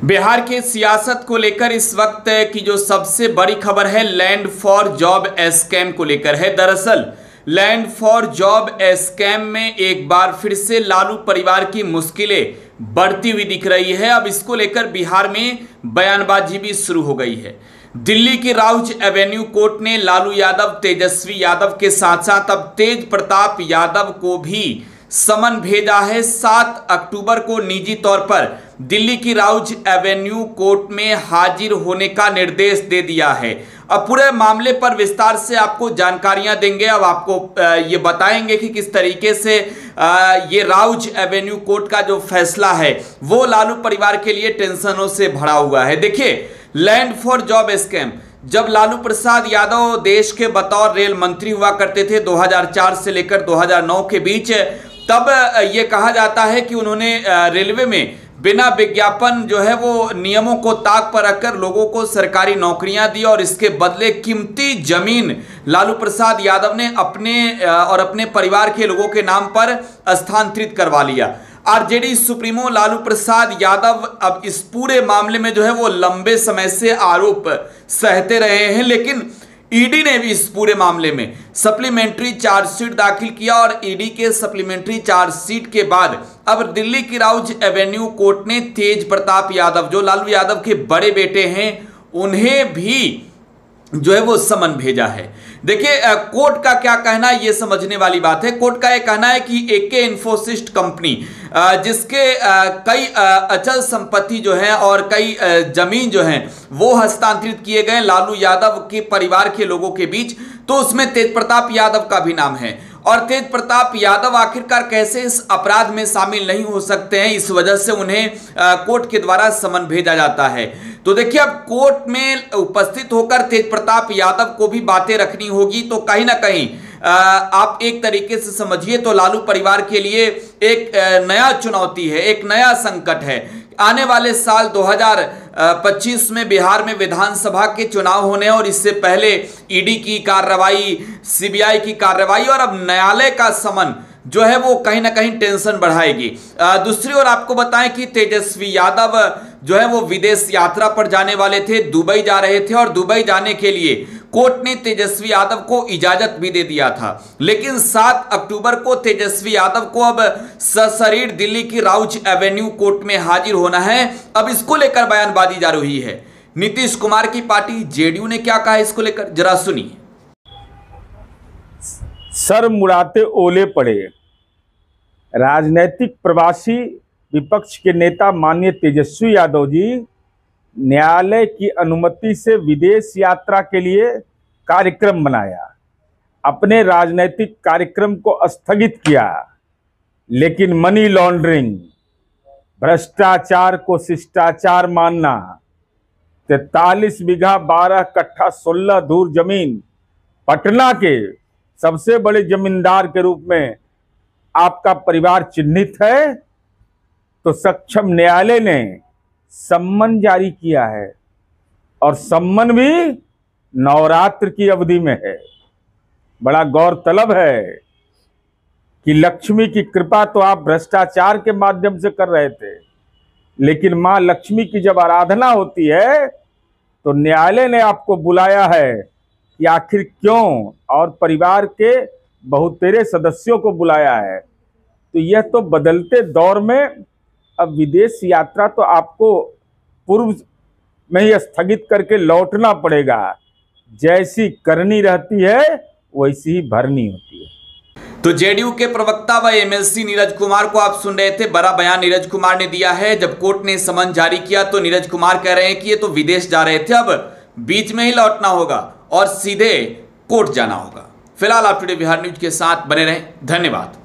बिहार के सियासत को लेकर इस वक्त की जो सबसे बड़ी खबर है लैंड फॉर जॉब स्कैम को लेकर है। दरअसल लैंड फॉर जॉब स्कैम में एक बार फिर से लालू परिवार की मुश्किलें बढ़ती हुई दिख रही है। अब इसको लेकर बिहार में बयानबाजी भी शुरू हो गई है। दिल्ली की राउज एवेन्यू कोर्ट ने लालू यादव, तेजस्वी यादव के साथ साथ अब तेज प्रताप यादव को भी समन भेजा है। 7 अक्टूबर को निजी तौर पर दिल्ली की राउज एवेन्यू कोर्ट में हाजिर होने का निर्देश दे दिया है। अब पूरे मामले पर विस्तार से आपको जानकारियां देंगे। अब आपको ये बताएंगे कि किस तरीके से ये राउज एवेन्यू कोर्ट का जो फैसला है वो लालू परिवार के लिए टेंशनों से भरा हुआ है। देखिए, लैंड फॉर जॉब स्कैम, जब लालू प्रसाद यादव देश के बतौर रेल मंत्री हुआ करते थे 2004 से लेकर 2009 के बीच, तब ये कहा जाता है कि उन्होंने रेलवे में बिना विज्ञापन जो है वो नियमों को ताक पर रखकर लोगों को सरकारी नौकरियां दी और इसके बदले कीमती जमीन लालू प्रसाद यादव ने अपने और अपने परिवार के लोगों के नाम पर स्थानांतरित करवा लिया। आरजेडी सुप्रीमो लालू प्रसाद यादव अब इस पूरे मामले में जो है वो लंबे समय से आरोप सहते रहे हैं, लेकिन ईडी ने भी इस पूरे मामले में सप्लीमेंट्री चार्जशीट दाखिल किया और ईडी के सप्लीमेंट्री चार्जशीट के बाद अब दिल्ली की राउज एवेन्यू कोर्ट ने तेज प्रताप यादव, जो लालू यादव के बड़े बेटे हैं, उन्हें भी जो है वो समन भेजा है। देखिए, कोर्ट का क्या कहना है ये समझने वाली बात है। कोर्ट का ये कहना है कि एके इन्फोसिस्ट कंपनी, जिसके कई अचल संपत्ति जो है और कई जमीन जो है वो हस्तांतरित किए गए लालू यादव के परिवार के लोगों के बीच, तो उसमें तेज प्रताप यादव का भी नाम है। और तेज प्रताप यादव आखिरकार कैसे इस अपराध में शामिल नहीं हो सकते हैं, इस वजह से उन्हें कोर्ट के द्वारा समन भेजा जाता है। तो देखिए, अब कोर्ट में उपस्थित होकर तेज प्रताप यादव को भी बातें रखनी होगी, तो कहीं ना कहीं आप एक तरीके से समझिए तो लालू परिवार के लिए एक नया चुनौती है, एक नया संकट है। आने वाले साल 2025 में बिहार में विधानसभा के चुनाव होने और इससे पहले ईडी की कार्रवाई, सीबीआई की कार्रवाई और अब न्यायालय का समन जो है वो कहीं ना कहीं टेंशन बढ़ाएगी। दूसरी ओर आपको बताएं कि तेजस्वी यादव जो है वो विदेश यात्रा पर जाने वाले थे, दुबई जा रहे थे और दुबई जाने के लिए कोर्ट ने तेजस्वी यादव को इजाजत भी दे दिया था। लेकिन 7 अक्टूबर को तेजस्वी यादव को अब सशरीर दिल्ली की राउज एवेन्यू कोर्ट में हाजिर होना है। अब इसको लेकर बयानबाजी जा रही है। नीतीश कुमार की पार्टी जेडीयू ने क्या कहा इसको लेकर, जरा सुनिए। सर मुड़ाते ओले पड़े। राजनीतिक प्रवासी विपक्ष के नेता माननीय तेजस्वी यादव जी न्यायालय की अनुमति से विदेश यात्रा के लिए कार्यक्रम बनाया, अपने राजनीतिक कार्यक्रम को स्थगित किया, लेकिन मनी लॉन्ड्रिंग, भ्रष्टाचार को शिष्टाचार मानना, 43 बीघा 12 कट्ठा 16 धूर जमीन, पटना के सबसे बड़े जमींदार के रूप में आपका परिवार चिन्हित है, तो सक्षम न्यायालय ने सम्मन जारी किया है और सम्मन भी नवरात्र की अवधि में है। बड़ा गौरतलब है कि लक्ष्मी की कृपा तो आप भ्रष्टाचार के माध्यम से कर रहे थे, लेकिन मां लक्ष्मी की जब आराधना होती है तो न्यायालय ने आपको बुलाया है कि आखिर क्यों, और परिवार के बहुतेरे सदस्यों को बुलाया है। तो यह तो बदलते दौर में अब विदेश यात्रा तो आपको पूर्व में ही स्थगित करके लौटना पड़ेगा। जैसी करनी रहती है वैसी ही भरनी होती है। तो जेडीयू के प्रवक्ता व एमएलसी नीरज कुमार को आप सुन रहे थे। बड़ा बयान नीरज कुमार ने दिया है। जब कोर्ट ने समन जारी किया तो नीरज कुमार कह रहे हैं कि ये तो विदेश जा रहे थे, अब बीच में ही लौटना होगा और सीधे कोर्ट जाना होगा। फिलहाल आप टुडे बिहार न्यूज के साथ बने रहें। धन्यवाद।